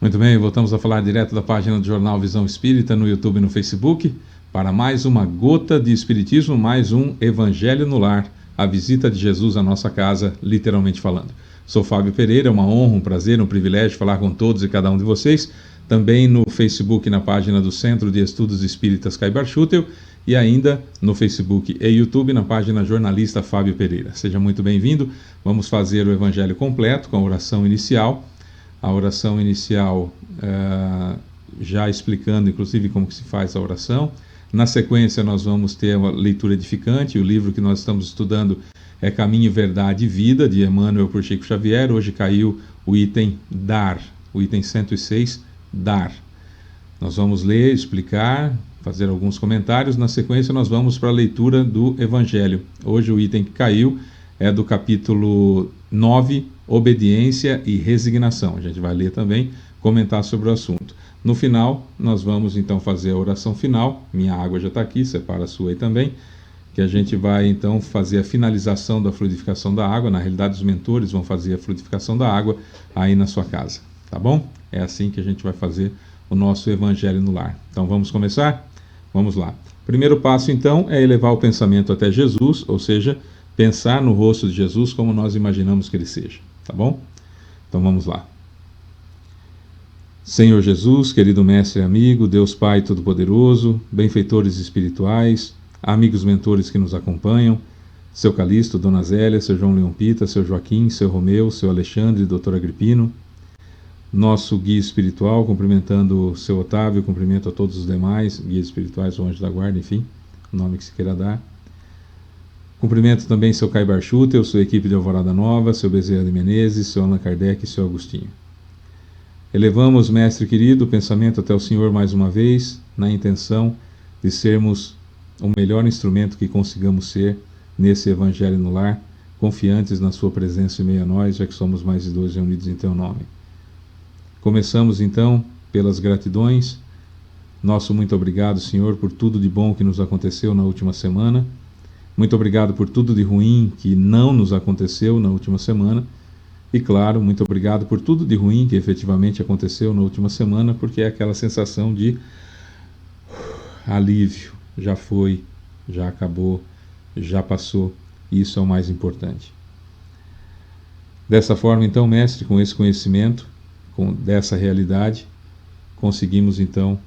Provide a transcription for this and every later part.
Muito bem, voltamos a falar direto da página do Jornal Visão Espírita no YouTube e no Facebook para mais uma gota de Espiritismo, mais um Evangelho no Lar, a visita de Jesus à nossa casa, literalmente falando. Sou Fábio Pereira, é uma honra, um prazer, um privilégio falar com todos e cada um de vocês, também no Facebook, na página do Centro de Estudos Espíritas Caibar Schutel e ainda no Facebook e YouTube, na página Jornalista Fábio Pereira. Seja muito bem-vindo, vamos fazer o Evangelho completo com a oração inicial. A oração inicial, já explicando inclusive como que se faz a oração. Na sequência nós vamos ter uma leitura edificante. O livro que nós estamos estudando é Caminho, Verdade e Vida, de Emmanuel por Chico Xavier. Hoje caiu o item Dar, o item 106, Dar. Nós vamos ler, explicar, fazer alguns comentários. Na sequência nós vamos para a leitura do Evangelho. Hoje o item que caiu é do capítulo 9, Obediência e Resignação. A gente vai ler também, comentar sobre o assunto. No final, nós vamos então fazer a oração final. Minha água já está aqui, separa a sua aí também. Que a gente vai então fazer a finalização da fluidificação da água. Na realidade, os mentores vão fazer a fluidificação da água aí na sua casa. Tá bom? É assim que a gente vai fazer o nosso Evangelho no Lar. Então vamos começar? Vamos lá. Primeiro passo então é elevar o pensamento até Jesus, ou seja, pensar no rosto de Jesus como nós imaginamos que ele seja. Tá bom? Então vamos lá. Senhor Jesus, querido mestre e amigo, Deus Pai Todo-Poderoso, benfeitores espirituais, amigos mentores que nos acompanham, seu Calixto, Dona Zélia, seu João Leão Pita, seu Joaquim, seu Romeu, seu Alexandre, doutor Agripino, nosso guia espiritual, cumprimentando o seu Otávio, cumprimento a todos os demais, guias espirituais, o anjo da guarda, enfim, o nome que se queira dar. Cumprimento também seu Caibar Schutel, sua equipe de Alvorada Nova, seu Bezerra de Menezes, seu Allan Kardec e seu Agostinho. Elevamos, mestre querido, o pensamento até o Senhor mais uma vez, na intenção de sermos o melhor instrumento que consigamos ser nesse Evangelho no Lar, confiantes na sua presença em meio a nós, já que somos mais de 2 reunidos em teu nome. Começamos então pelas gratidões. Nosso muito obrigado, Senhor, por tudo de bom que nos aconteceu na última semana. Muito obrigado por tudo de ruim que não nos aconteceu na última semana. E claro, muito obrigado por tudo de ruim que efetivamente aconteceu na última semana, porque é aquela sensação de alívio. Já foi, já acabou, já passou. E isso é o mais importante. Dessa forma, então, mestre, com esse conhecimento, dessa realidade, conseguimos então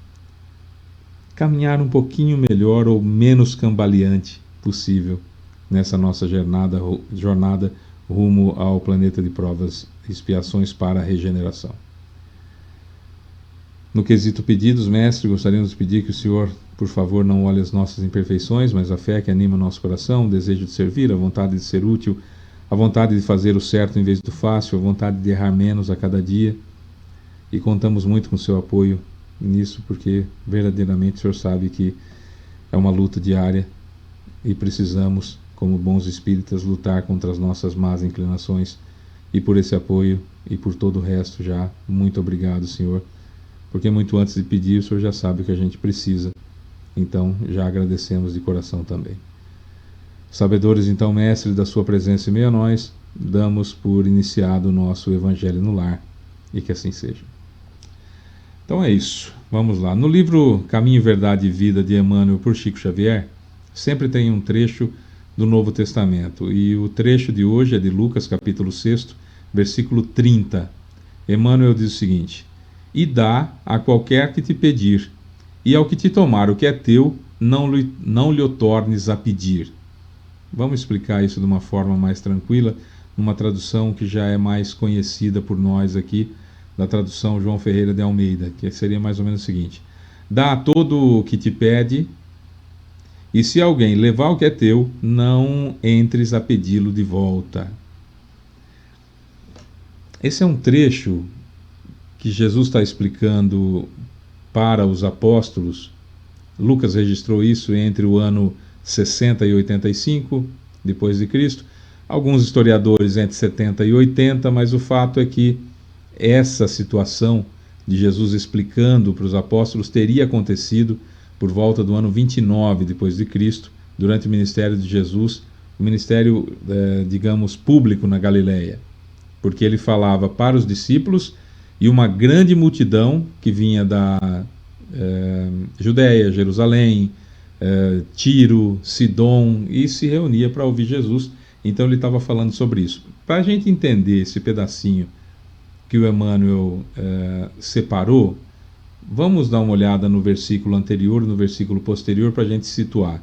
caminhar um pouquinho melhor ou menos cambaleante possível nessa nossa jornada rumo ao planeta de provas e expiações para a regeneração. No quesito pedidos, mestre, gostaríamos de pedir que o Senhor, por favor, não olhe as nossas imperfeições, mas a fé que anima o nosso coração, o desejo de servir, a vontade de ser útil, a vontade de fazer o certo em vez do fácil, a vontade de errar menos a cada dia. E contamos muito com o seu apoio nisso, porque verdadeiramente o Senhor sabe que é uma luta diária e precisamos, como bons espíritas, lutar contra as nossas más inclinações. E por esse apoio e por todo o resto já, muito obrigado, Senhor, porque muito antes de pedir, o Senhor já sabe o que a gente precisa. Então, já agradecemos de coração também. Sabedores, então, mestre, da sua presença em meio a nós, damos por iniciado o nosso Evangelho no Lar, e que assim seja. Então é isso, vamos lá. No livro Caminho, Verdade e Vida, de Emmanuel por Chico Xavier, sempre tem um trecho do Novo Testamento, e o trecho de hoje é de Lucas, capítulo 6, versículo 30. Emmanuel diz o seguinte: e dá a qualquer que te pedir, e ao que te tomar o que é teu, não lhe o tornes a pedir. Vamos explicar isso de uma forma mais tranquila, numa tradução que já é mais conhecida por nós aqui, da tradução João Ferreira de Almeida, que seria mais ou menos o seguinte: dá a todo o que te pede, e se alguém levar o que é teu, não entres a pedi-lo de volta. Esse é um trecho que Jesus está explicando para os apóstolos. Lucas registrou isso entre o ano 60 e 85 depois de Cristo. Alguns historiadores entre 70 e 80, mas o fato é que essa situação de Jesus explicando para os apóstolos teria acontecido por volta do ano 29 depois de Cristo, durante o ministério de Jesus, o ministério, digamos, público na Galileia, porque ele falava para os discípulos e uma grande multidão que vinha da Judéia, Jerusalém, Tiro, Sidom, e se reunia para ouvir Jesus. Então ele estava falando sobre isso. Para a gente entender esse pedacinho que o Emmanuel separou, vamos dar uma olhada no versículo anterior, no versículo posterior, para a gente situar.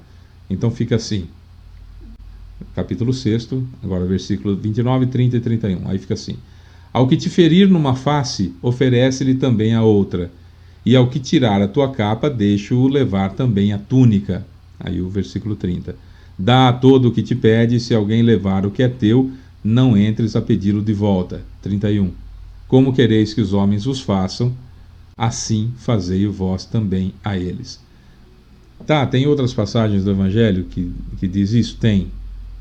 Então fica assim, capítulo 6, agora versículo 29, 30 e 31. Aí fica assim: ao que te ferir numa face, oferece-lhe também a outra, e ao que tirar a tua capa, deixa-o levar também a túnica. Aí o versículo 30. Dá a todo o que te pede, se alguém levar o que é teu, não entres a pedi-lo de volta. 31. Como quereis que os homens os façam, assim fazei-o vós também a eles. Tá, tem outras passagens do Evangelho que diz isso? Tem.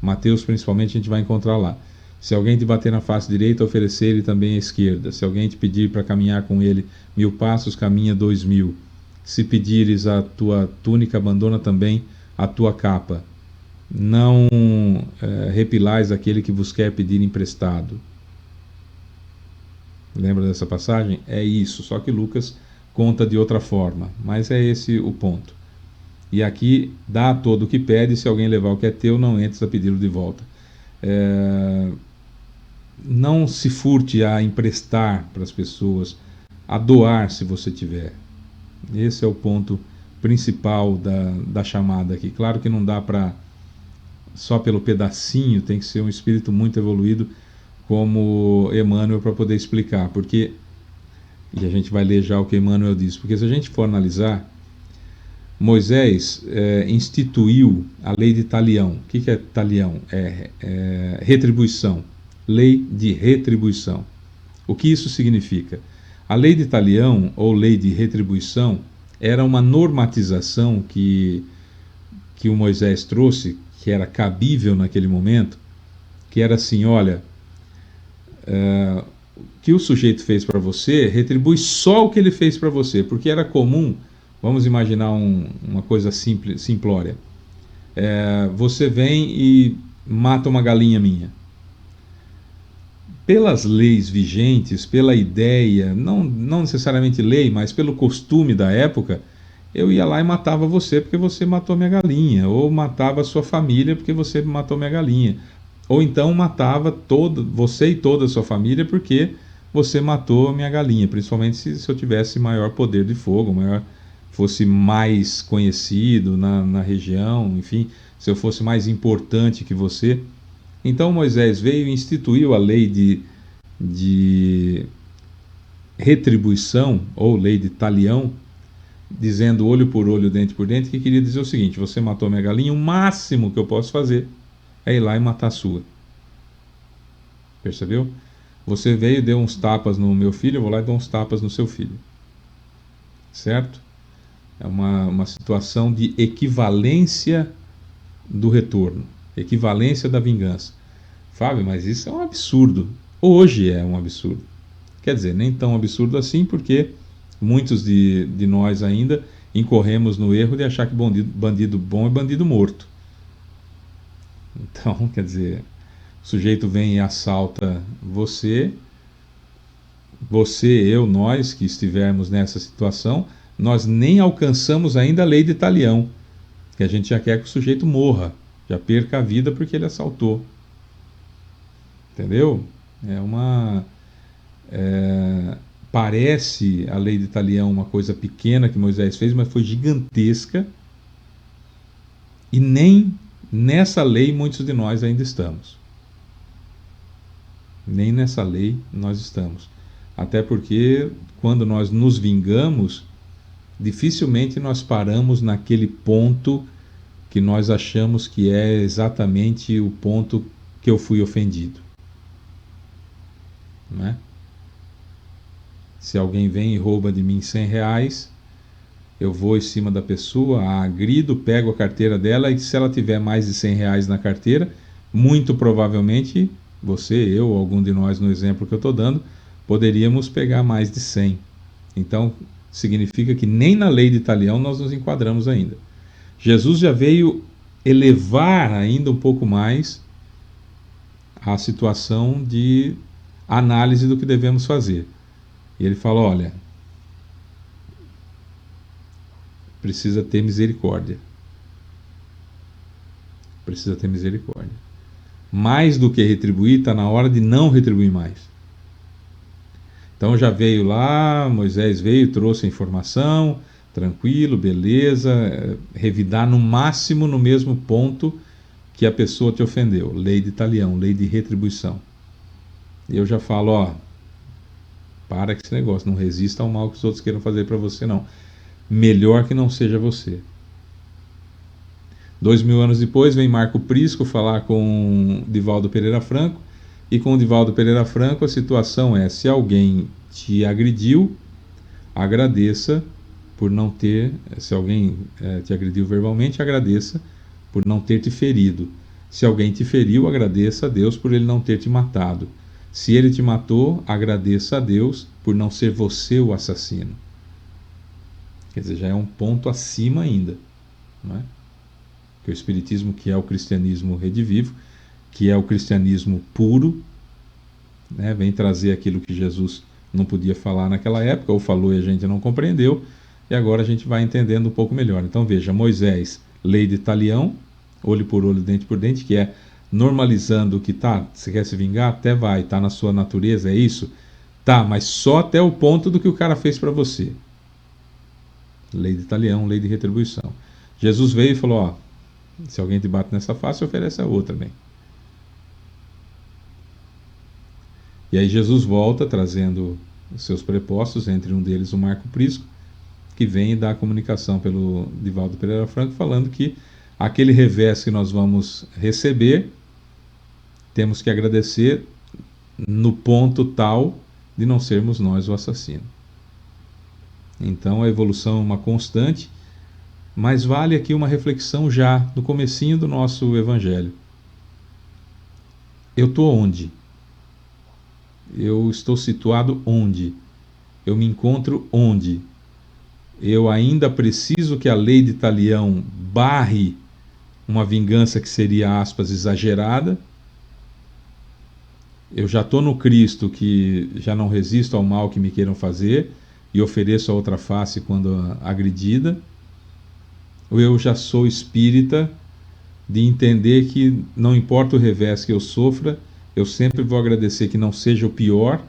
Mateus, principalmente, a gente vai encontrar lá. Se alguém te bater na face direita, oferecer-lhe também a esquerda. Se alguém te pedir para caminhar com ele 1000 passos, caminha 2000. Se pedires a tua túnica, abandona também a tua capa. Não repilais aquele que vos quer pedir emprestado. Lembra dessa passagem? É isso, só que Lucas conta de outra forma. Mas é esse o ponto. E aqui, dá a todo o que pede, se alguém levar o que é teu, não entres a pedi-lo de volta. Não se furte a emprestar para as pessoas, a doar se você tiver. Esse é o ponto principal da chamada aqui. Claro que não dá para só pelo pedacinho, tem que ser um espírito muito evoluído como Emmanuel para poder explicar, porque, e a gente vai ler já o que Emmanuel diz, porque se a gente for analisar, Moisés instituiu a lei de talião. O que é talião? Retribuição. Lei de retribuição. O que isso significa? A lei de talião, ou lei de retribuição, era uma normatização que o Moisés trouxe, que era cabível naquele momento, que era assim: olha, o que o sujeito fez para você, retribui só o que ele fez para você, porque era comum. Vamos imaginar uma coisa simples, simplória. Você vem e mata uma galinha minha. Pelas leis vigentes, pela ideia, não necessariamente lei, mas pelo costume da época, eu ia lá e matava você porque você matou minha galinha, ou matava a sua família porque você matou minha galinha, ou então matava você e toda a sua família porque você matou minha galinha, principalmente se eu tivesse maior poder de fogo, fosse mais conhecido na região, enfim, se eu fosse mais importante que você. Então Moisés veio e instituiu a lei de retribuição, ou lei de talião, dizendo olho por olho, dente por dente, que queria dizer o seguinte: você matou minha galinha, o máximo que eu posso fazer é ir lá e matar a sua. Percebeu? Você veio e deu uns tapas no meu filho, eu vou lá e dou uns tapas no seu filho. Certo? É uma situação de equivalência do retorno, equivalência da vingança. Fábio, mas isso é um absurdo. Hoje é um absurdo. Quer dizer, nem tão absurdo assim, porque muitos de nós ainda incorremos no erro de achar que bandido bom é bandido morto. Então, quer dizer, o sujeito vem e assalta você, eu, nós que estivermos nessa situação, nós nem alcançamos ainda a lei de talião, que a gente já quer que o sujeito morra, já perca a vida porque ele assaltou. Entendeu? Parece a lei de talião uma coisa pequena que Moisés fez, mas foi gigantesca, e nem nessa lei muitos de nós ainda estamos. Nem nessa lei nós estamos. Até porque quando nós nos vingamos, dificilmente nós paramos naquele ponto que nós achamos que é exatamente o ponto que eu fui ofendido. Não é? Se alguém vem e rouba de mim R$100, eu vou em cima da pessoa, a agrido, pego a carteira dela, e se ela tiver mais de R$100 na carteira, muito provavelmente você, eu, algum de nós no exemplo que eu estou dando, poderíamos pegar mais de 100. Então significa que nem na lei de talião nós nos enquadramos ainda. Jesus já veio elevar ainda um pouco mais a situação de análise do que devemos fazer. E ele fala, olha, precisa ter misericórdia. Precisa ter misericórdia. Mais do que retribuir, está na hora de não retribuir mais. Então já veio lá, Moisés veio, trouxe a informação, tranquilo, beleza, revidar no máximo no mesmo ponto que a pessoa te ofendeu. Lei de talião, lei de retribuição. E eu já falo, ó, para com esse negócio, não resista ao mal que os outros queiram fazer para você, não. Melhor que não seja você. 2000 anos depois, vem Marco Prisco falar com Divaldo Pereira Franco, e com Divaldo Pereira Franco a situação é, se alguém te agrediu, agradeça por não ter, se alguém te agrediu verbalmente, agradeça por não ter te ferido. Se alguém te feriu, agradeça a Deus por ele não ter te matado. Se ele te matou, agradeça a Deus por não ser você o assassino. Quer dizer, já é um ponto acima ainda, não é? Que o Espiritismo, que é o cristianismo redivivo, que é o cristianismo puro, né, vem trazer aquilo que Jesus não podia falar naquela época, ou falou e a gente não compreendeu, e agora a gente vai entendendo um pouco melhor. Então veja, Moisés, lei de talião, olho por olho, dente por dente, que é normalizando o que tá, você quer se vingar? Até vai, tá na sua natureza, é isso? Tá, mas só até o ponto do que o cara fez para você. Lei de talião, lei de retribuição. Jesus veio e falou, ó, se alguém te bate nessa face, oferece a outra, bem. E aí Jesus volta trazendo os seus prepostos, entre um deles o Marco Prisco, que vem dar a comunicação pelo Divaldo Pereira Franco, falando que aquele revés que nós vamos receber, temos que agradecer no ponto tal de não sermos nós o assassino. Então a evolução é uma constante, mas vale aqui uma reflexão já no comecinho do nosso evangelho. Eu estou onde? Eu estou situado onde? Eu me encontro onde? Eu ainda preciso que a lei de talião barre uma vingança que seria, aspas, exagerada. Eu já estou no Cristo, que já não resisto ao mal que me queiram fazer e ofereço a outra face quando agredida. Ou eu já sou espírita de entender que não importa o revés que eu sofra, eu sempre vou agradecer que não seja o pior,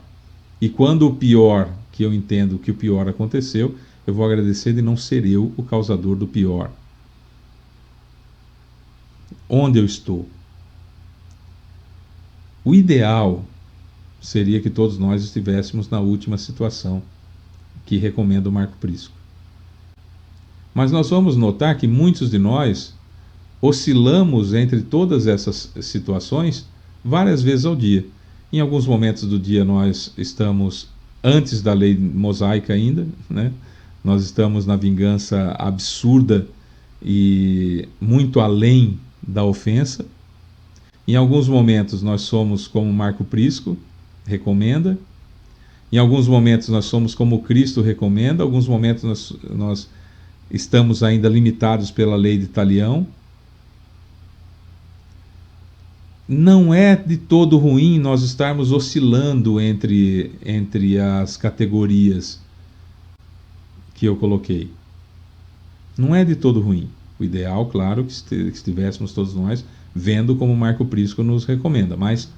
e quando o pior, que eu entendo que o pior aconteceu, eu vou agradecer de não ser eu o causador do pior. Onde eu estou? O ideal seria que todos nós estivéssemos na última situação que recomenda o Marco Prisco. Mas nós vamos notar que muitos de nós oscilamos entre todas essas situações várias vezes ao dia. Em alguns momentos do dia nós estamos antes da lei mosaica ainda, né? Nós estamos na vingança absurda e muito além da ofensa. Em alguns momentos nós somos como Marco Prisco recomenda. Em alguns momentos nós somos como Cristo recomenda. Em alguns momentos nós estamos ainda limitados pela lei de talião. Não é de todo ruim nós estarmos oscilando entre as categorias que eu coloquei. Não é de todo ruim. O ideal, claro, que estivéssemos todos nós vendo como Marco Prisco nos recomenda. Mas,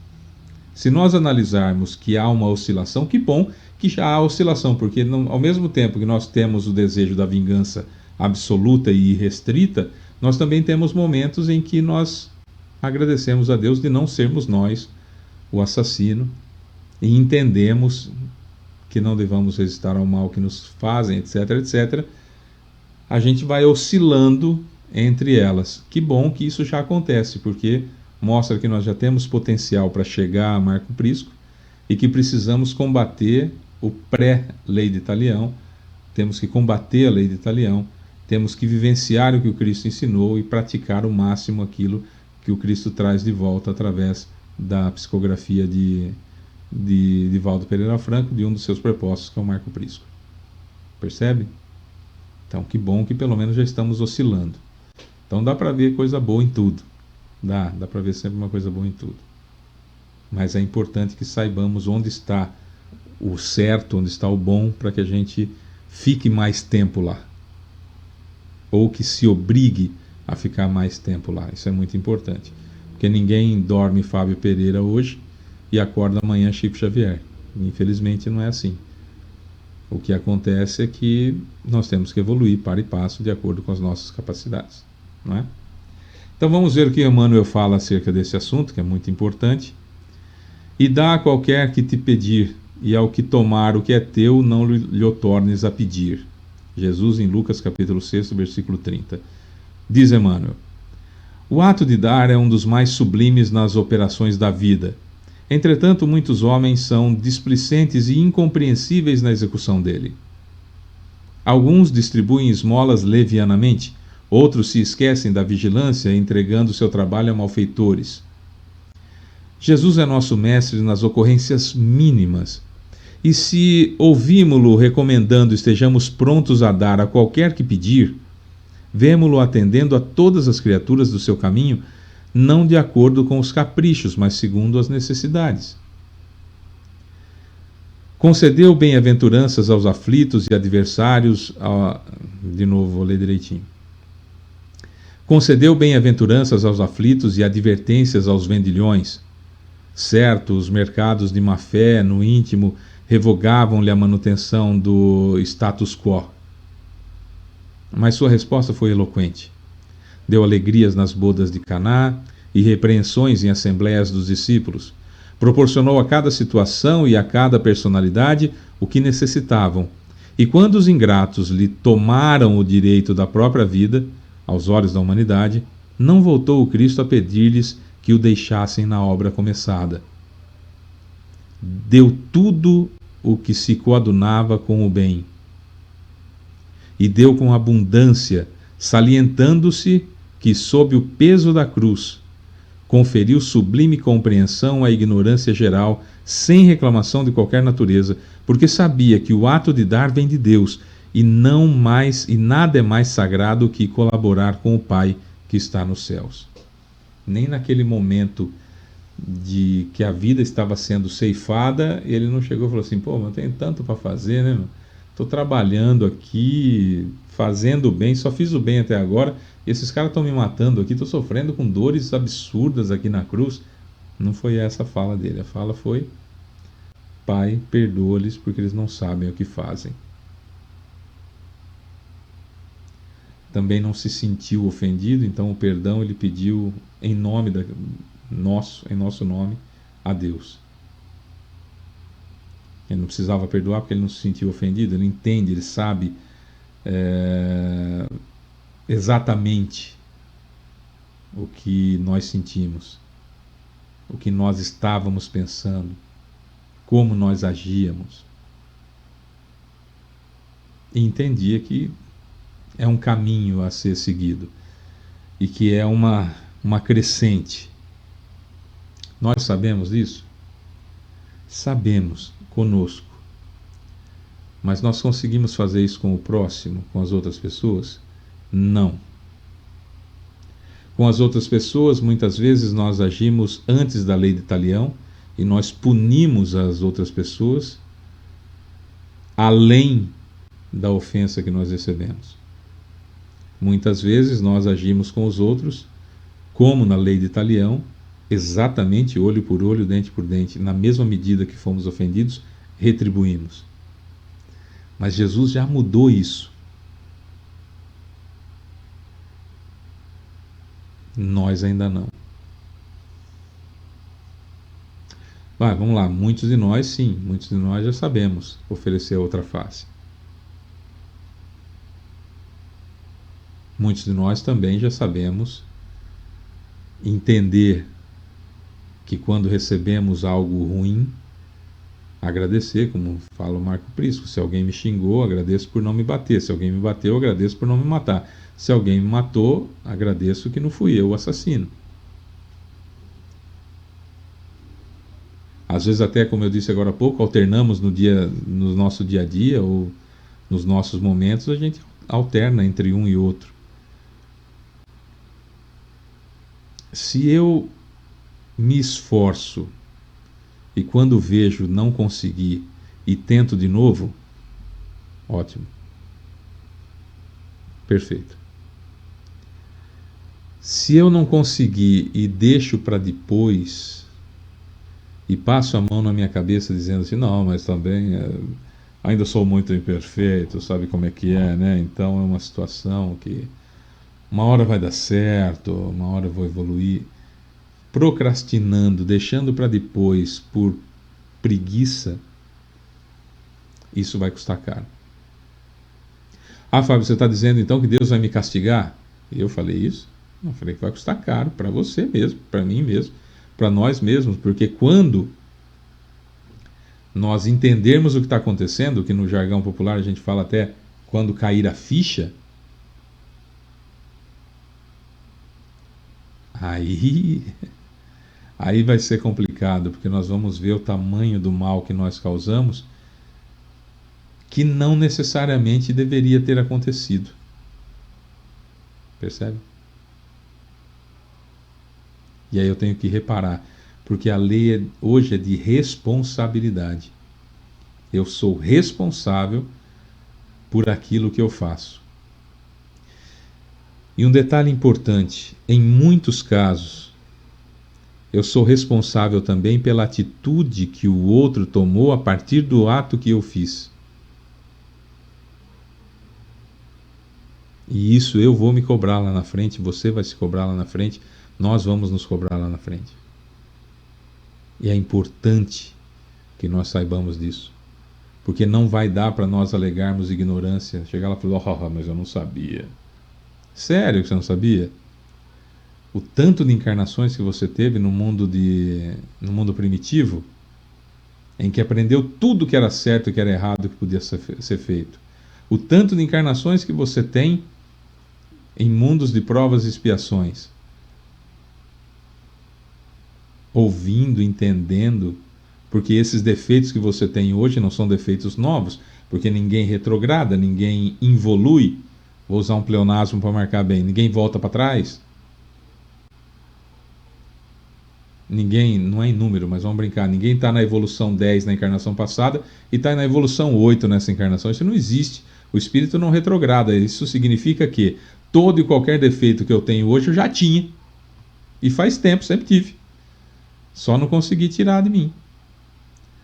se nós analisarmos que há uma oscilação, que bom que já há oscilação, porque ao mesmo tempo que nós temos o desejo da vingança absoluta e irrestrita, nós também temos momentos em que nós agradecemos a Deus de não sermos nós o assassino e entendemos que não devamos resistir ao mal que nos fazem, etc, etc. A gente vai oscilando entre elas. Que bom que isso já acontece, porque mostra que nós já temos potencial para chegar a Marco Prisco e que precisamos combater o pré-lei de talião, temos que combater a lei de talião, temos que vivenciar o que o Cristo ensinou e praticar o máximo aquilo que o Cristo traz de volta através da psicografia de Divaldo Pereira Franco, de um dos seus prepostos, que é o Marco Prisco. Percebe? Então, que bom que pelo menos já estamos oscilando. Então dá para ver coisa boa em tudo. Dá para ver sempre uma coisa boa em tudo. Mas é importante que saibamos onde está o certo, onde está o bom, para que a gente fique mais tempo lá. Ou que se obrigue a ficar mais tempo lá. Isso é muito importante. Porque ninguém dorme Fábio Pereira hoje e acorda amanhã Chico Xavier. Infelizmente não é assim. O que acontece é que nós temos que evoluir para e passo de acordo com as nossas capacidades, não é? Então vamos ver o que Emmanuel fala acerca desse assunto, que é muito importante. E dá a qualquer que te pedir, e ao que tomar o que é teu, não lhe o tornes a pedir. Jesus em Lucas capítulo 6, versículo 30. Diz Emmanuel: o ato de dar é um dos mais sublimes nas operações da vida. Entretanto, muitos homens são displicentes e incompreensíveis na execução dele. Alguns distribuem esmolas levianamente, outros se esquecem da vigilância, entregando seu trabalho a malfeitores. Jesus é nosso mestre nas ocorrências mínimas, e se ouvimos-lo recomendando estejamos prontos a dar a qualquer que pedir, vemo-lo atendendo a todas as criaturas do seu caminho, não de acordo com os caprichos, mas segundo as necessidades. Concedeu bem-aventuranças aos aflitos e adversários. De novo, vou ler direitinho. Concedeu bem-aventuranças aos aflitos e advertências aos vendilhões. Certo, os mercados de má-fé, no íntimo, revogavam-lhe a manutenção do status quo. Mas sua resposta foi eloquente. Deu alegrias nas bodas de Caná e repreensões em assembleias dos discípulos. Proporcionou a cada situação e a cada personalidade o que necessitavam. E quando os ingratos lhe tomaram o direito da própria vida, aos olhos da humanidade, não voltou o Cristo a pedir-lhes que o deixassem na obra começada. Deu tudo o que se coadunava com o bem. E deu com abundância, salientando-se que, sob o peso da cruz, conferiu sublime compreensão à ignorância geral, sem reclamação de qualquer natureza, porque sabia que o ato de dar vem de Deus, e nada é mais sagrado que colaborar com o Pai que está nos céus. Nem naquele momento de que a vida estava sendo ceifada, ele não chegou e falou assim: pô, mas eu tenho tanto para fazer, né, meu? Estou trabalhando aqui, fazendo o bem, só fiz o bem até agora, e esses caras estão me matando aqui, estou sofrendo com dores absurdas aqui na cruz. Não foi essa a fala dele. A fala foi: Pai, perdoa-lhes porque eles não sabem o que fazem. Também não se sentiu ofendido, então o perdão ele pediu em nosso nome, a Deus. Ele não precisava perdoar porque ele não se sentiu ofendido, ele entende, ele sabe exatamente o que nós sentimos, o que nós estávamos pensando, como nós agíamos. E entendia que é um caminho a ser seguido e que é uma crescente. Nós sabemos disso? Sabemos, conosco. Mas nós conseguimos fazer isso com o próximo, com as outras pessoas? Não. Com as outras pessoas, muitas vezes nós agimos antes da lei de Talião e nós punimos as outras pessoas além da ofensa que nós recebemos. Muitas vezes nós agimos com os outros, como na lei de Talião, exatamente olho por olho, dente por dente, na mesma medida que fomos ofendidos, retribuímos. Mas Jesus já mudou isso. Nós ainda não. Vamos lá, muitos de nós sim, muitos de nós já sabemos oferecer a outra face. Muitos de nós também já sabemos entender que quando recebemos algo ruim, agradecer, como fala o Marco Prisco: se alguém me xingou, agradeço por não me bater; se alguém me bateu, agradeço por não me matar; se alguém me matou, agradeço que não fui eu o assassino. Às vezes até, como eu disse agora há pouco, alternamos no nosso dia a dia, ou nos nossos momentos, a gente alterna entre um e outro. Se eu me esforço e quando vejo não conseguir e tento de novo, ótimo. Perfeito. Se eu não conseguir e deixo para depois, e passo a mão na minha cabeça dizendo assim, não, mas também ainda sou muito imperfeito, sabe como é que é, né? Então é uma situação que uma hora vai dar certo, uma hora eu vou evoluir. Procrastinando, deixando para depois por preguiça, isso vai custar caro. Ah, Fábio, você está dizendo então que Deus vai me castigar? Eu falei isso? Eu falei que vai custar caro para você mesmo, para mim mesmo, para nós mesmos, porque quando nós entendermos o que está acontecendo, que no jargão popular a gente fala até quando cair a ficha, aí vai ser complicado, porque nós vamos ver o tamanho do mal que nós causamos, que não necessariamente deveria ter acontecido. Percebe? E aí eu tenho que reparar, porque a lei hoje é de responsabilidade. Eu sou responsável por aquilo que eu faço. E um detalhe importante, em muitos casos, eu sou responsável também pela atitude que o outro tomou a partir do ato que eu fiz. E isso eu vou me cobrar lá na frente, você vai se cobrar lá na frente, nós vamos nos cobrar lá na frente. E é importante que nós saibamos disso. Porque não vai dar para nós alegarmos ignorância. Chegar lá e falar, mas eu não sabia. Sério que você não sabia? O tanto de encarnações que você teve no mundo primitivo, em que aprendeu tudo que era certo e que era errado que podia ser feito. O tanto de encarnações que você tem em mundos de provas e expiações. Ouvindo, entendendo, porque esses defeitos que você tem hoje não são defeitos novos, porque ninguém retrograda, ninguém involui, vou usar um pleonasmo para marcar bem, ninguém volta para trás. Ninguém, não é em número, mas vamos brincar, ninguém está na evolução 10 na encarnação passada e está na evolução 8 nessa encarnação, isso não existe. O espírito não retrograda, isso significa que todo e qualquer defeito que eu tenho hoje eu já tinha. E faz tempo, sempre tive. Só não consegui tirar de mim.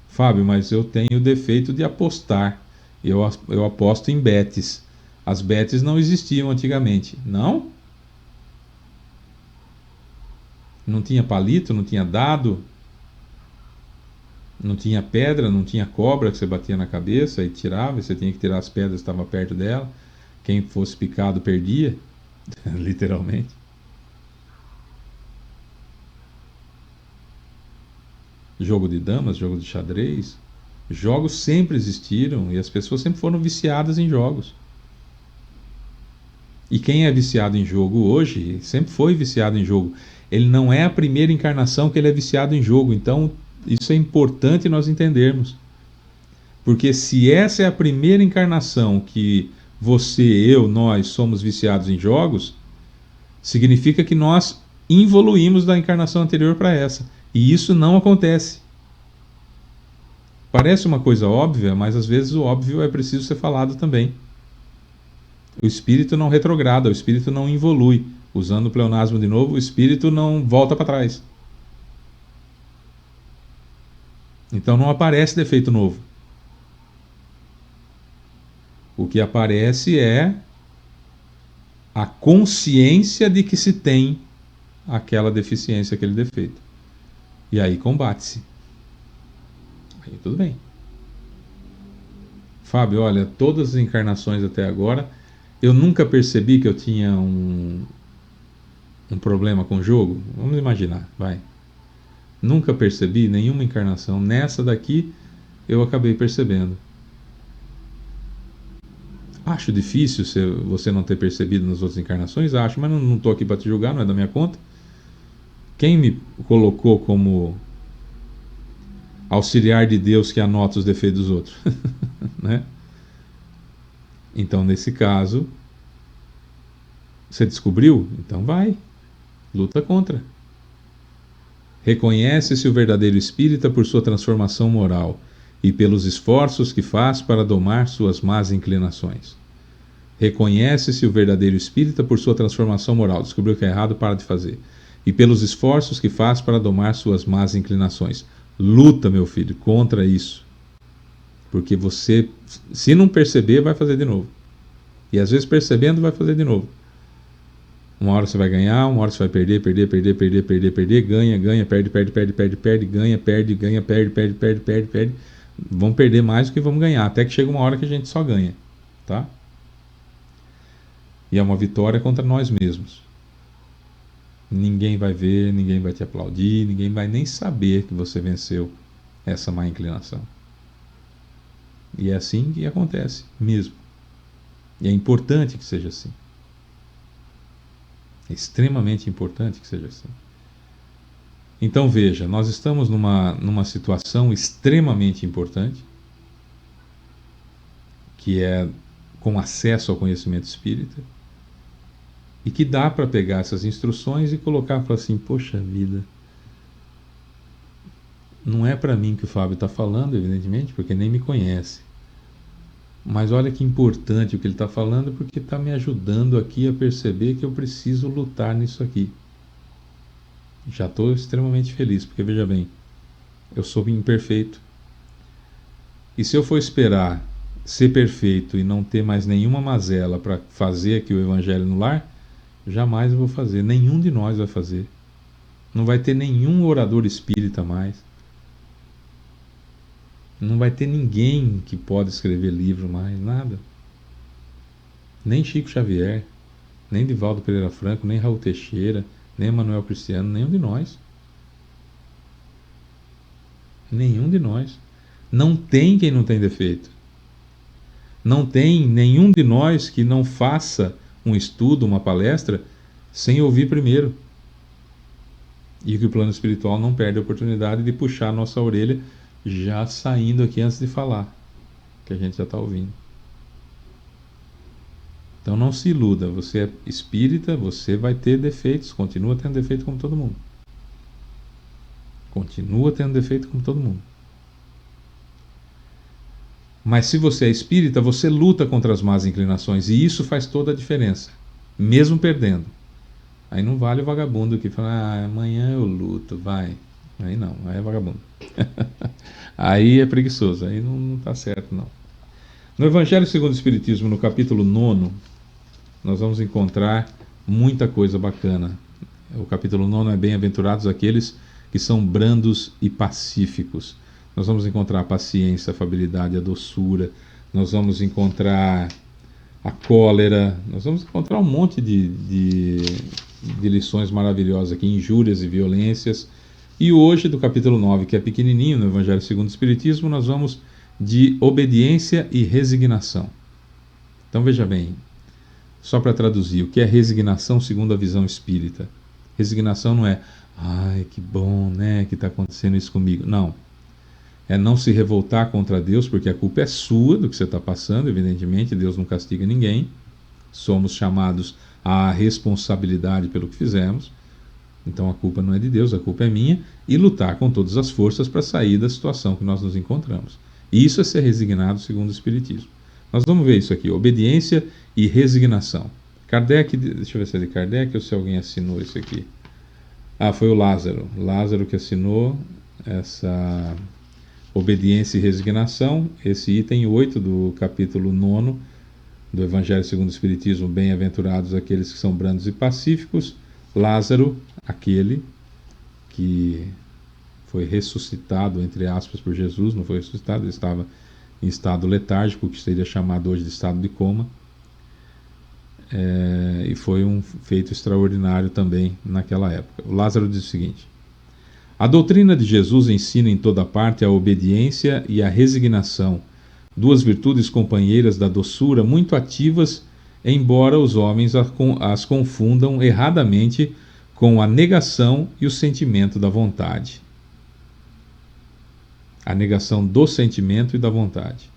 Fábio, mas eu tenho o defeito de apostar. Eu aposto em bets. As bets não existiam antigamente. Não? Não tinha palito, não tinha dado, não tinha pedra, não tinha cobra que você batia na cabeça e tirava, e você tinha que tirar as pedras que estavam perto dela. Quem fosse picado perdia, literalmente. Jogo de damas, jogo de xadrez. Jogos sempre existiram e as pessoas sempre foram viciadas em jogos. E quem é viciado em jogo hoje, sempre foi viciado em jogo. Ele não é a primeira encarnação que ele é viciado em jogo. Então, isso é importante nós entendermos. Porque se essa é a primeira encarnação que você, eu, nós somos viciados em jogos, significa que nós evoluímos da encarnação anterior para essa. E isso não acontece. Parece uma coisa óbvia, mas às vezes o óbvio é preciso ser falado também. O espírito não retrograda, o espírito não evolui. Usando o pleonasmo de novo, o espírito não volta para trás. Então não aparece defeito novo. O que aparece é a consciência de que se tem aquela deficiência, aquele defeito. E aí combate-se. Aí tudo bem. Fábio, olha, todas as encarnações até agora, eu nunca percebi que eu tinha um problema com o jogo. Vamos imaginar, vai. Nunca percebi nenhuma encarnação. Nessa daqui, eu acabei percebendo. Acho difícil você não ter percebido nas outras encarnações, acho, mas não estou aqui para te julgar, não é da minha conta. Quem me colocou como auxiliar de Deus que anota os defeitos dos outros? Né? Então, nesse caso, você descobriu? Então vai, luta contra. Reconhece-se o verdadeiro espírita por sua transformação moral e pelos esforços que faz para domar suas más inclinações. Reconhece-se o verdadeiro espírita por sua transformação moral. Descobriu que é errado, para de fazer. E pelos esforços que faz para domar suas más inclinações. Luta, meu filho, contra isso. Porque você, se não perceber, vai fazer de novo. E às vezes percebendo, vai fazer de novo. Uma hora você vai ganhar, uma hora você vai perder, ganha, perde, perde. Vamos perder mais do que vamos ganhar, até que chega uma hora que a gente só ganha, tá? E é uma vitória contra nós mesmos. Ninguém vai ver, ninguém vai te aplaudir, ninguém vai nem saber que você venceu essa má inclinação. E é assim que acontece mesmo. E é importante que seja assim. É extremamente importante que seja assim. Então veja, nós estamos numa situação extremamente importante, que é com acesso ao conhecimento espírita, e que dá para pegar essas instruções e colocar para assim, poxa vida, não é para mim que o Fábio está falando, evidentemente, porque nem me conhece. Mas olha que importante o que ele está falando, porque está me ajudando aqui a perceber que eu preciso lutar nisso aqui. Já estou extremamente feliz, porque veja bem, eu sou imperfeito. E se eu for esperar ser perfeito e não ter mais nenhuma mazela para fazer aqui o Evangelho no lar, jamais eu vou fazer. Nenhum de nós vai fazer. Não vai ter nenhum orador espírita mais. Não vai ter ninguém que pode escrever livro mais, nada. Nem Chico Xavier, nem Divaldo Pereira Franco, nem Raul Teixeira, nem Manuel Cristiano, nenhum de nós. Nenhum de nós. Não tem quem não tem defeito. Não tem nenhum de nós que não faça um estudo, uma palestra, sem ouvir primeiro. E que o plano espiritual não perde a oportunidade de puxar a nossa orelha já saindo aqui antes de falar, que a gente já está ouvindo. Então não se iluda, você é espírita, você vai ter defeitos, continua tendo defeito como todo mundo. Continua tendo defeito como todo mundo. Mas se você é espírita, você luta contra as más inclinações, e isso faz toda a diferença, mesmo perdendo. Aí não vale o vagabundo que fala, amanhã eu luto, vai. Aí não, aí é vagabundo. Aí é preguiçoso, aí não está certo não. No Evangelho segundo o Espiritismo, no capítulo 9, nós vamos encontrar muita coisa bacana. O capítulo 9 é bem-aventurados aqueles que são brandos e pacíficos. Nós vamos encontrar a paciência, a afabilidade, a doçura, nós vamos encontrar a cólera, nós vamos encontrar um monte de lições maravilhosas aqui, injúrias e violências. E hoje, do capítulo 9, que é pequenininho, no Evangelho segundo o Espiritismo, nós vamos de obediência e resignação. Então veja bem, só para traduzir, o que é resignação segundo a visão espírita? Resignação não é, ai que bom, né, que está acontecendo isso comigo. Não. É não se revoltar contra Deus, porque a culpa é sua do que você está passando, evidentemente, Deus não castiga ninguém. Somos chamados à responsabilidade pelo que fizemos. Então a culpa não é de Deus, a culpa é minha, e lutar com todas as forças para sair da situação que nós nos encontramos. Isso é ser resignado segundo o Espiritismo. Nós vamos ver isso aqui, obediência e resignação. Kardec, deixa eu ver se é de Kardec ou se alguém assinou isso aqui. Ah, foi o Lázaro. Lázaro que assinou essa obediência e resignação, esse item 8 do capítulo 9 do Evangelho segundo o Espiritismo, bem-aventurados aqueles que são brandos e pacíficos. Lázaro, aquele que foi ressuscitado, entre aspas, por Jesus, não foi ressuscitado, ele estava em estado letárgico, que seria chamado hoje de estado de coma, e foi um feito extraordinário também naquela época. O Lázaro diz o seguinte: a doutrina de Jesus ensina em toda parte a obediência e a resignação, duas virtudes companheiras da doçura, muito ativas, embora os homens as confundam erradamente com a negação e o sentimento da vontade. A negação do sentimento e da vontade.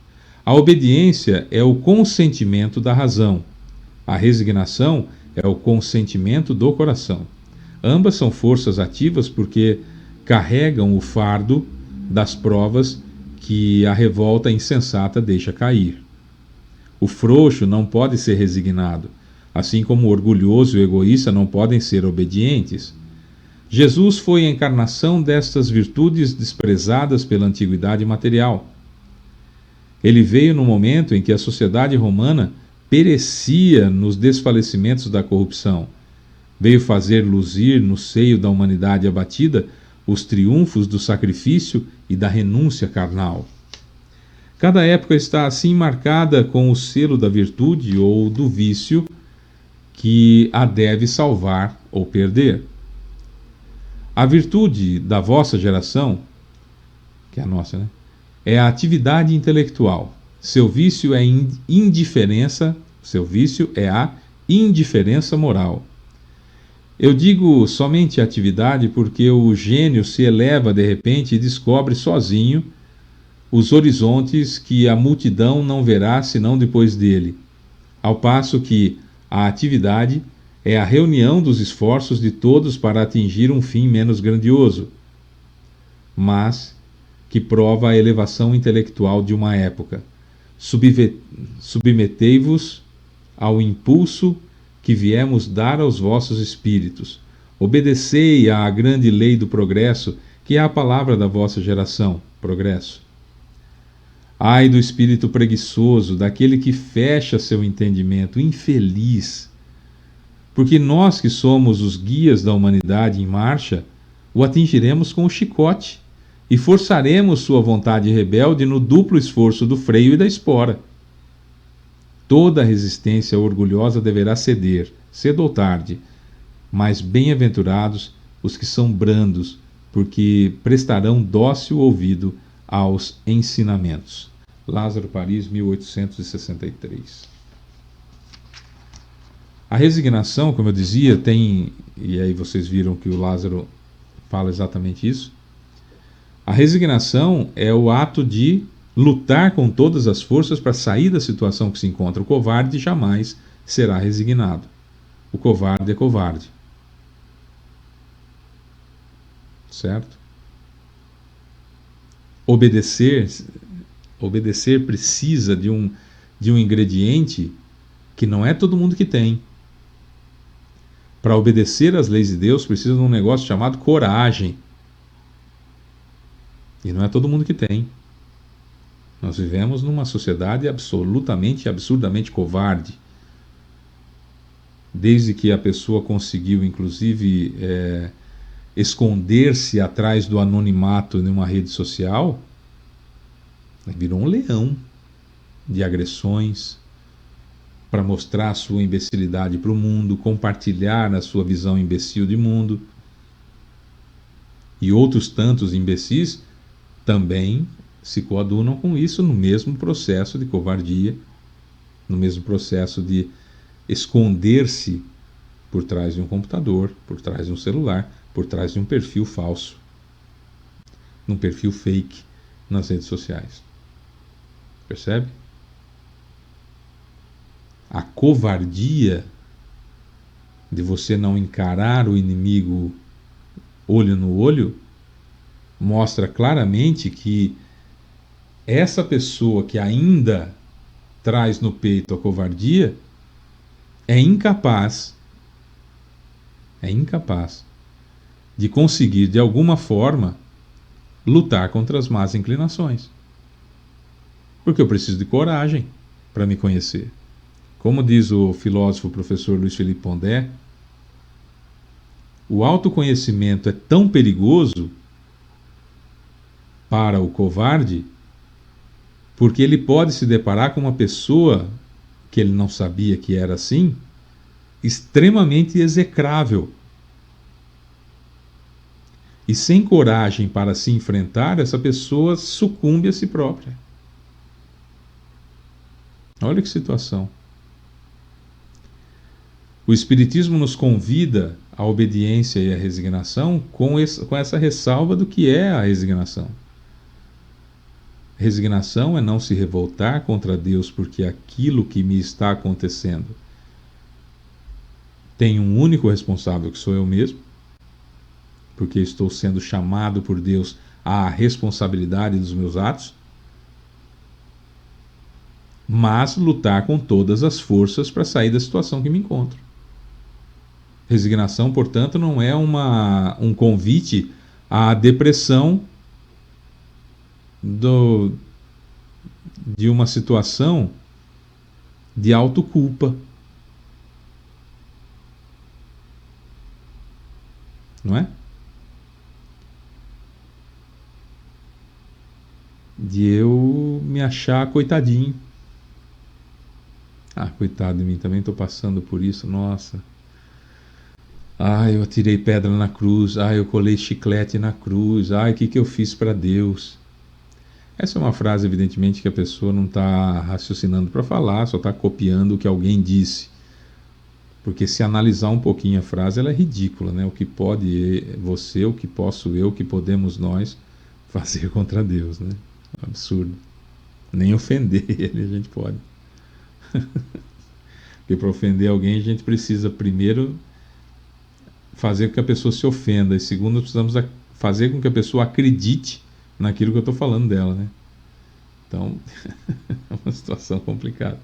A obediência é o consentimento da razão. A resignação é o consentimento do coração. Ambas são forças ativas porque carregam o fardo das provas que a revolta insensata deixa cair. O frouxo não pode ser resignado, assim como o orgulhoso e o egoísta não podem ser obedientes. Jesus foi a encarnação destas virtudes desprezadas pela antiguidade material. Ele veio no momento em que a sociedade romana perecia nos desfalecimentos da corrupção. Veio fazer luzir no seio da humanidade abatida os triunfos do sacrifício e da renúncia carnal. Cada época está assim marcada com o selo da virtude ou do vício que a deve salvar ou perder. A virtude da vossa geração, que é a nossa, né, é a atividade intelectual. Seu vício é indiferença, seu vício é a indiferença moral. Eu digo somente atividade porque o gênio se eleva de repente e descobre sozinho os horizontes que a multidão não verá senão depois dele, ao passo que a atividade é a reunião dos esforços de todos para atingir um fim menos grandioso, mas que prova a elevação intelectual de uma época. Submetei-vos ao impulso que viemos dar aos vossos espíritos. Obedecei à grande lei do progresso, que é a palavra da vossa geração, progresso. Ai do espírito preguiçoso, daquele que fecha seu entendimento, infeliz. Porque nós que somos os guias da humanidade em marcha, o atingiremos com o chicote e forçaremos sua vontade rebelde no duplo esforço do freio e da espora. Toda resistência orgulhosa deverá ceder, cedo ou tarde, mas bem-aventurados os que são brandos, porque prestarão dócil ouvido aos ensinamentos. Lázaro Paris, 1863. A resignação, como eu dizia, tem, e aí vocês viram que o Lázaro fala exatamente isso, a resignação é o ato de lutar com todas as forças para sair da situação que se encontra. O covarde jamais será resignado. O covarde é covarde. Certo? Obedecer precisa de um ingrediente que não é todo mundo que tem. Para obedecer às leis de Deus precisa de um negócio chamado coragem. E não é todo mundo que tem. Nós vivemos numa sociedade absolutamente, absurdamente covarde. Desde que a pessoa conseguiu, inclusive, esconder-se atrás do anonimato em uma rede social, virou um leão de agressões para mostrar a sua imbecilidade para o mundo, compartilhar a sua visão imbecil de mundo. E outros tantos imbecis também se coadunam com isso no mesmo processo de covardia, no mesmo processo de esconder-se por trás de um computador, por trás de um celular, por trás de um perfil falso, num perfil fake nas redes sociais. Percebe? A covardia de você não encarar o inimigo olho no olho mostra claramente que essa pessoa que ainda traz no peito a covardia é incapaz de conseguir de alguma forma lutar contra as más inclinações. Porque eu preciso de coragem para me conhecer. Como diz o filósofo professor Luiz Felipe Pondé, o autoconhecimento é tão perigoso para o covarde porque ele pode se deparar com uma pessoa que ele não sabia que era assim, extremamente execrável. E sem coragem para se enfrentar, essa pessoa sucumbe a si própria. Olha que situação. O Espiritismo nos convida à obediência e à resignação com essa ressalva do que é a resignação. Resignação é não se revoltar contra Deus porque aquilo que me está acontecendo tem um único responsável, que sou eu mesmo, porque estou sendo chamado por Deus à responsabilidade dos meus atos, mas lutar com todas as forças para sair da situação que me encontro. Resignação, portanto, não é um convite à depressão de uma situação de autoculpa. Não é? De eu me achar coitadinho. Ah, coitado de mim, também estou passando por isso, nossa. Ah, eu atirei pedra na cruz. Ah, eu colei chiclete na cruz. Ah, o que eu fiz para Deus? Essa é uma frase, evidentemente, que a pessoa não está raciocinando para falar, só está copiando o que alguém disse. Porque se analisar um pouquinho a frase, ela é ridícula, né? O que pode você, o que posso eu, o que podemos nós fazer contra Deus, né? Absurdo. Nem ofender ele a gente pode. Porque para ofender alguém a gente precisa primeiro fazer com que a pessoa se ofenda, e segundo precisamos fazer com que a pessoa acredite naquilo que eu estou falando dela, né? Então é uma situação complicada.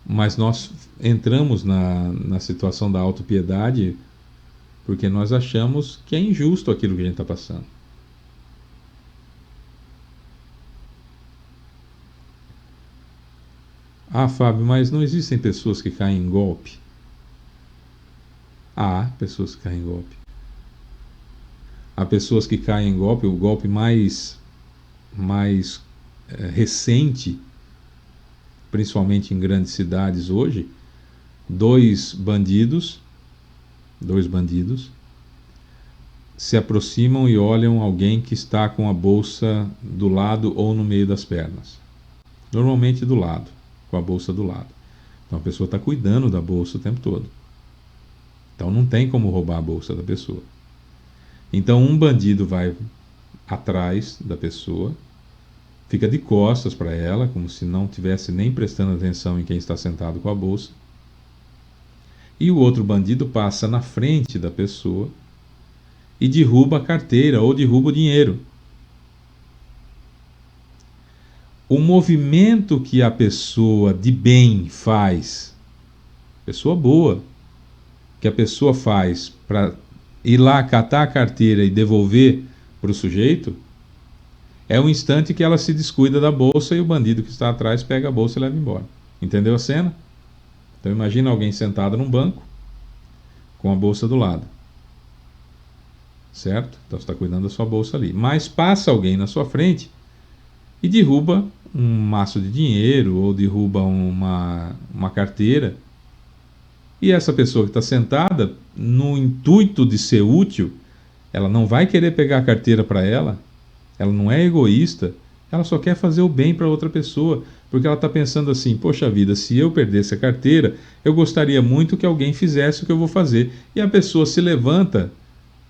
Mas nós entramos na situação da autopiedade porque nós achamos que é injusto aquilo que a gente está passando. Ah, Fábio, mas não existem pessoas que caem em golpe? Há pessoas que caem em golpe. Há pessoas que caem em golpe, o golpe mais recente, principalmente em grandes cidades hoje, dois bandidos se aproximam e olham alguém que está com a bolsa do lado ou no meio das pernas. Normalmente do lado, com a bolsa do lado. Então a pessoa está cuidando da bolsa o tempo todo. Então não tem como roubar a bolsa da pessoa. Então um bandido vai atrás da pessoa, fica de costas para ela, como se não tivesse nem prestando atenção em quem está sentado com a bolsa. E o outro bandido passa na frente da pessoa e derruba a carteira ou derruba o dinheiro. O movimento que a pessoa de bem faz, pessoa boa, que a pessoa faz para ir lá catar a carteira e devolver para o sujeito, é o instante que ela se descuida da bolsa e o bandido que está atrás pega a bolsa e leva embora. Entendeu a cena? Então imagina alguém sentado num banco com a bolsa do lado. Certo? Então você está cuidando da sua bolsa ali. Mas passa alguém na sua frente e derruba um maço de dinheiro ou derruba uma carteira. E essa pessoa que está sentada, no intuito de ser útil, ela não vai querer pegar a carteira para ela, ela não é egoísta, ela só quer fazer o bem para outra pessoa, porque ela está pensando assim, poxa vida, se eu perdesse a carteira, eu gostaria muito que alguém fizesse o que eu vou fazer. E a pessoa se levanta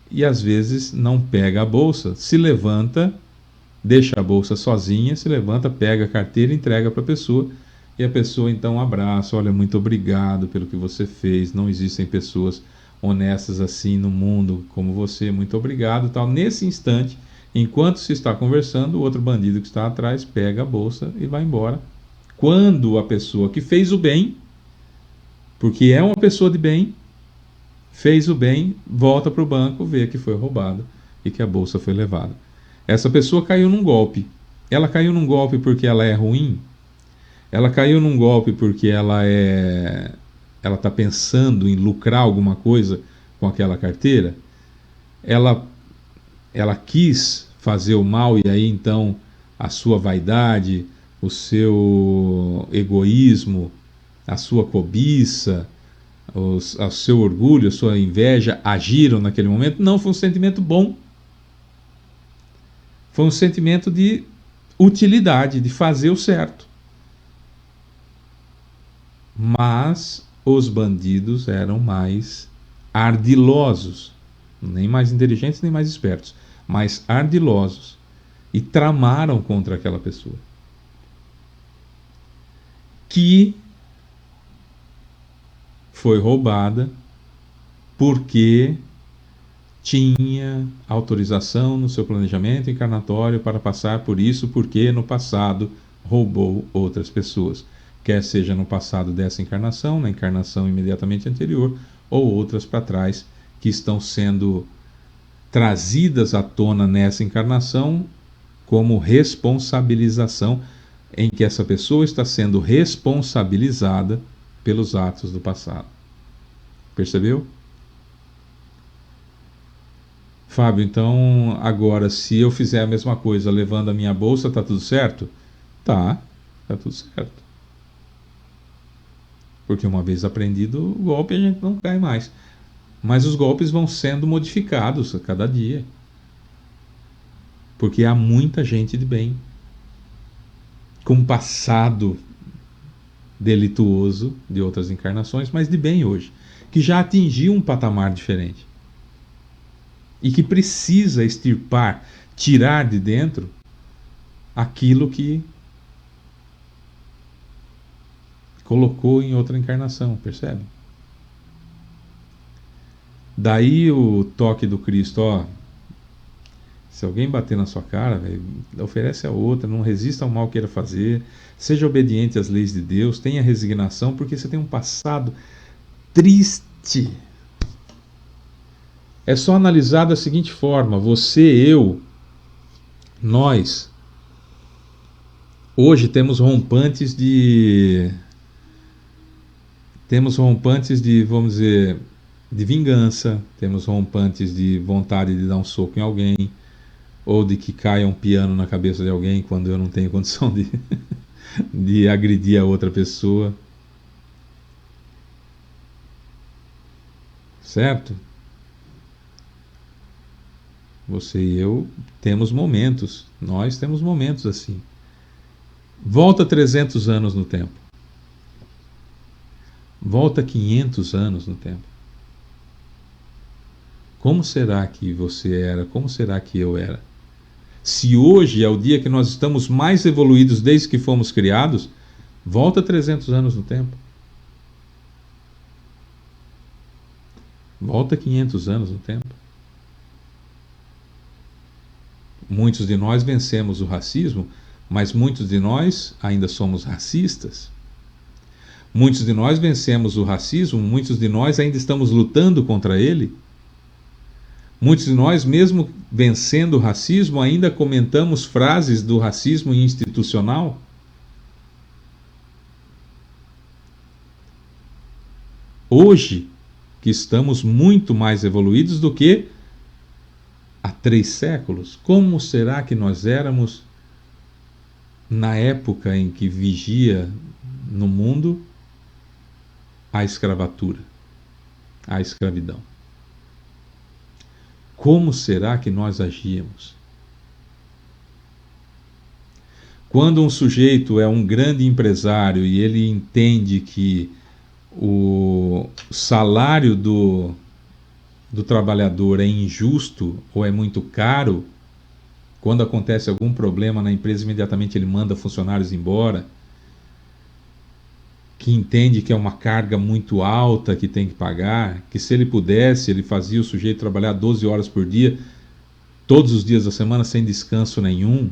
e às vezes não pega a bolsa, se levanta, deixa a bolsa sozinha, se levanta, pega a carteira e entrega para a pessoa. E a pessoa então abraça, olha, muito obrigado pelo que você fez, não existem pessoas honestas assim no mundo como você, muito obrigado, tal. Nesse instante, enquanto se está conversando, o outro bandido que está atrás pega a bolsa e vai embora. Quando a pessoa que fez o bem, porque é uma pessoa de bem, fez o bem, volta para o banco, vê que foi roubado e que a bolsa foi levada. Essa pessoa caiu num golpe. Ela caiu num golpe porque ela é ruim? Ela caiu num golpe porque ela está pensando em lucrar alguma coisa com aquela carteira? Ela quis fazer o mal e aí então a sua vaidade, o seu egoísmo, a sua cobiça, o seu orgulho, a sua inveja agiram naquele momento? Não, foi um sentimento bom. Foi um sentimento de utilidade, de fazer o certo. Mas os bandidos eram mais ardilosos, nem mais inteligentes nem mais espertos, mais ardilosos, e tramaram contra aquela pessoa, que foi roubada porque tinha autorização no seu planejamento encarnatório para passar por isso porque no passado roubou outras pessoas, quer seja no passado dessa encarnação, na encarnação imediatamente anterior, ou outras para trás que estão sendo trazidas à tona nessa encarnação como responsabilização, em que essa pessoa está sendo responsabilizada pelos atos do passado. Percebeu? Fábio, então agora se eu fizer a mesma coisa levando a minha bolsa, tá tudo certo? Tá tudo certo. Porque uma vez aprendido o golpe, a gente não cai mais. Mas os golpes vão sendo modificados a cada dia. Porque há muita gente de bem, com passado delituoso de outras encarnações, mas de bem hoje, que já atingiu um patamar diferente. E que precisa extirpar, tirar de dentro aquilo que colocou em outra encarnação, percebe? Daí o toque do Cristo, ó, se alguém bater na sua cara, véio, oferece a outra, não resista ao mal que queira fazer, seja obediente às leis de Deus, tenha resignação, porque você tem um passado triste. É só analisar da seguinte forma: você, eu, nós, hoje temos rompantes de, vamos dizer, de vingança, temos rompantes de vontade de dar um soco em alguém, ou de que caia um piano na cabeça de alguém quando eu não tenho condição de agredir a outra pessoa. Certo? Você e eu temos momentos, nós temos momentos assim. Volta 300 anos no tempo. Volta 500 anos no tempo. Como será que você era? Como será que eu era? Se hoje é o dia que nós estamos mais evoluídos desde que fomos criados, volta 300 anos no tempo. Volta 500 anos no tempo. Muitos de nós vencemos o racismo, mas muitos de nós ainda somos racistas. Muitos de nós vencemos o racismo, muitos de nós ainda estamos lutando contra ele. Muitos de nós, mesmo vencendo o racismo, ainda comentamos frases do racismo institucional. Hoje, que estamos muito mais evoluídos do que há 3 séculos, como será que nós éramos na época em que vigia no mundo a escravatura, a escravidão? Como será que nós agíamos? Quando um sujeito é um grande empresário e ele entende que o salário do trabalhador é injusto ou é muito caro, quando acontece algum problema na empresa, imediatamente ele manda funcionários embora, que entende que é uma carga muito alta que tem que pagar, que se ele pudesse, ele fazia o sujeito trabalhar 12 horas por dia, todos os dias da semana, sem descanso nenhum.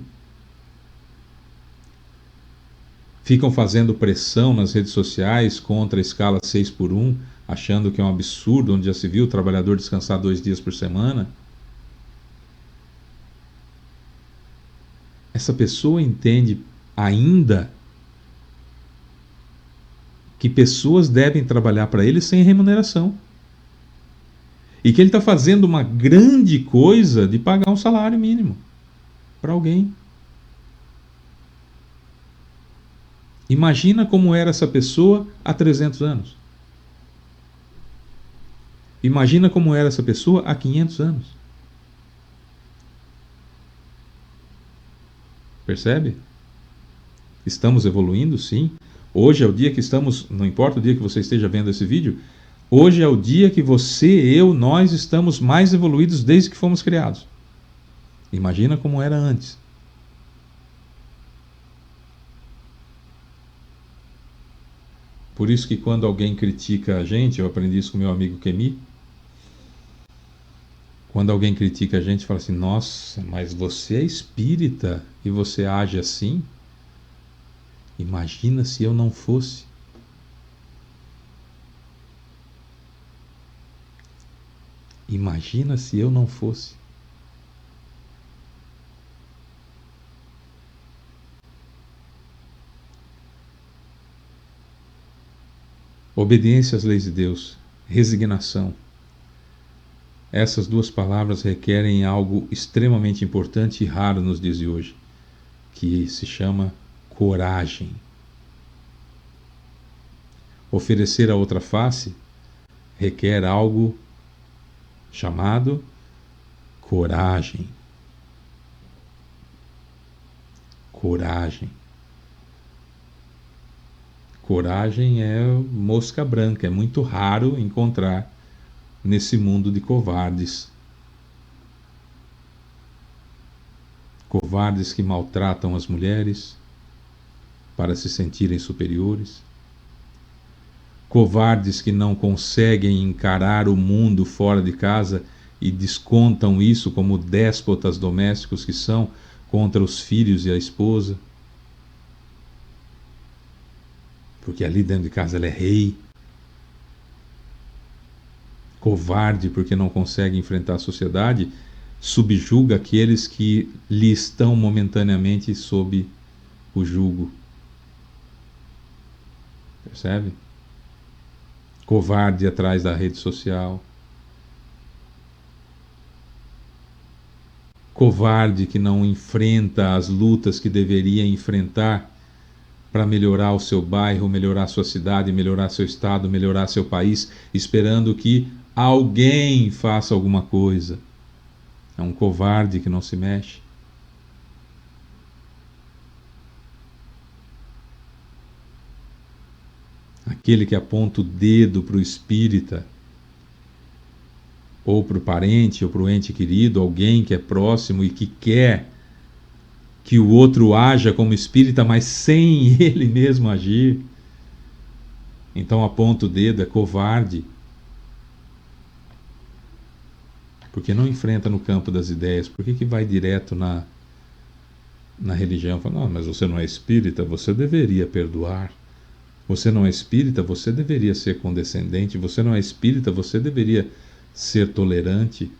Ficam fazendo pressão nas redes sociais contra a escala 6x1, achando que é um absurdo, onde já se viu o trabalhador descansar 2 dias por semana. Essa pessoa entende ainda que pessoas devem trabalhar para ele sem remuneração. E que ele está fazendo uma grande coisa de pagar um salário mínimo para alguém. Imagina como era essa pessoa há 300 anos. Imagina como era essa pessoa há 500 anos. Percebe? Estamos evoluindo, sim. Hoje é o dia que estamos, não importa o dia que você esteja vendo esse vídeo, hoje é o dia que você, eu, nós estamos mais evoluídos desde que fomos criados. Imagina como era antes. Por isso que quando alguém critica a gente, eu aprendi isso com meu amigo Kemi, Quando alguém critica a gente, fala assim: nossa, mas você é espírita e você age assim? Imagina se eu não fosse. Imagina se eu não fosse. Obediência às leis de Deus, resignação. Essas duas palavras requerem algo extremamente importante e raro nos dias de hoje, que se chama coragem. Oferecer a outra face requer algo chamado coragem. Coragem. Coragem é mosca branca, é muito raro encontrar nesse mundo de covardes. Covardes que maltratam as mulheres para se sentirem superiores. Covardes que não conseguem encarar o mundo fora de casa e descontam isso como déspotas domésticos que são contra os filhos e a esposa. Porque ali dentro de casa ele é rei. Covarde porque não consegue enfrentar a sociedade, subjuga aqueles que lhe estão momentaneamente sob o jugo. Percebe? Covarde atrás da rede social. Covarde que não enfrenta as lutas que deveria enfrentar para melhorar o seu bairro, melhorar a sua cidade, melhorar seu estado, melhorar seu país, esperando que alguém faça alguma coisa. É um covarde que não se mexe. Aquele que aponta o dedo para o espírita, ou para o parente, ou para o ente querido, alguém que é próximo e que quer que o outro haja como espírita, mas sem ele mesmo agir. Então aponta o dedo, é covarde. Porque não enfrenta no campo das ideias. Por que vai direto na religião? Fala, não, mas você não é espírita, você deveria perdoar. Você não é espírita, você deveria ser condescendente. Você não é espírita, você deveria ser tolerante.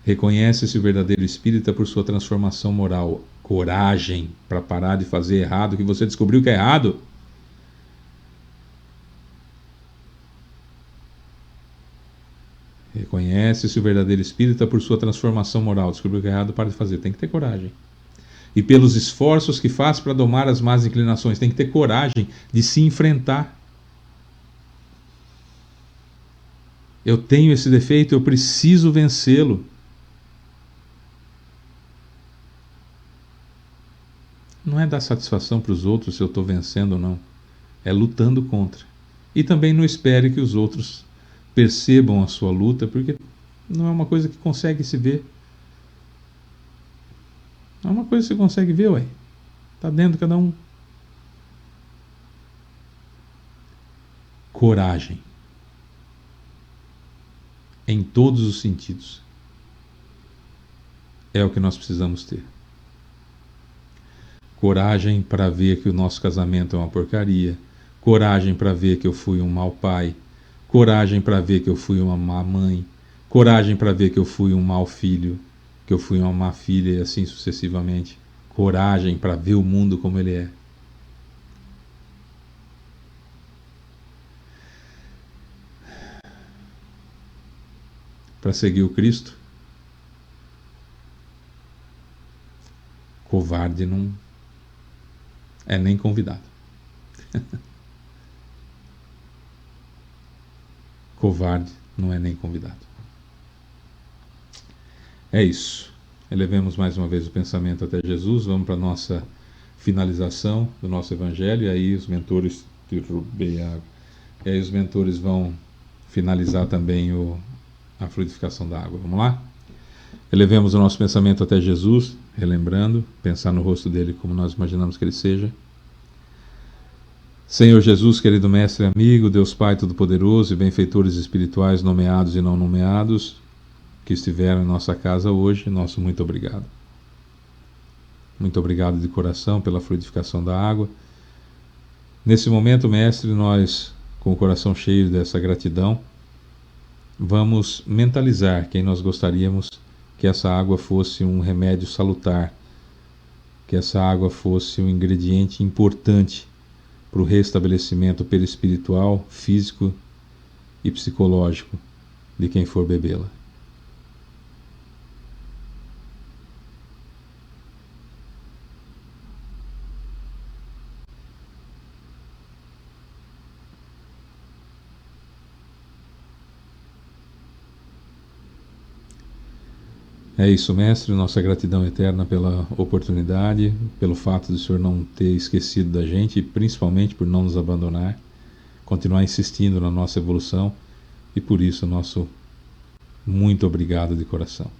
Reconhece-se o verdadeiro espírita por sua transformação moral. Coragem para parar de fazer errado, que você descobriu que é errado. Reconhece-se o verdadeiro espírita por sua transformação moral. Descobriu que é errado, para de fazer. Tem que ter coragem. E pelos esforços que faz para domar as más inclinações. Tem que ter coragem de se enfrentar. Eu tenho esse defeito, eu preciso vencê-lo. Não é dar satisfação para os outros se eu estou vencendo ou não. É lutando contra. E também não espere que os outros percebam a sua luta, porque não é uma coisa que consegue se ver. Não é uma coisa que você consegue ver, ué. Está dentro de cada um. Coragem. Em todos os sentidos. É o que nós precisamos ter. Coragem para ver que o nosso casamento é uma porcaria. Coragem para ver que eu fui um mau pai. Coragem para ver que eu fui uma má mãe. Coragem para ver que eu fui um mau filho. Que eu fui uma má filha e assim sucessivamente. Coragem para ver o mundo como ele é. Para seguir o Cristo. Covarde não é nem convidado. Covarde não é nem convidado. É isso. Elevemos mais uma vez o pensamento até Jesus. Vamos para a nossa finalização do nosso Evangelho. E aí os mentores E aí os mentores vão finalizar também a fluidificação da água. Vamos lá? Elevemos o nosso pensamento até Jesus, relembrando, pensar no rosto dele como nós imaginamos que ele seja. Senhor Jesus, querido Mestre e amigo, Deus Pai Todo-Poderoso e benfeitores espirituais nomeados e não nomeados, que estiveram em nossa casa hoje, nosso muito obrigado. Muito obrigado de coração pela fluidificação da água. Nesse momento, Mestre, nós, com o coração cheio dessa gratidão, vamos mentalizar quem nós gostaríamos que essa água fosse um remédio salutar, que essa água fosse um ingrediente importante para o restabelecimento perispiritual, físico e psicológico de quem for bebê-la. É isso, Mestre, nossa gratidão eterna pela oportunidade, pelo fato de o Senhor não ter esquecido da gente e principalmente por não nos abandonar, continuar insistindo na nossa evolução e por isso nosso muito obrigado de coração.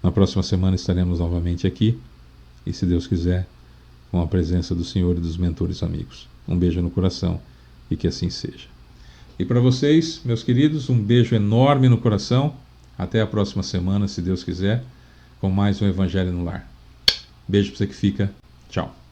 Na próxima semana estaremos novamente aqui e, se Deus quiser, com a presença do Senhor e dos mentores amigos. Um beijo no coração e que assim seja. E para vocês, meus queridos, um beijo enorme no coração. Até a próxima semana, se Deus quiser, com mais um Evangelho no Lar. Beijo para você que fica. Tchau.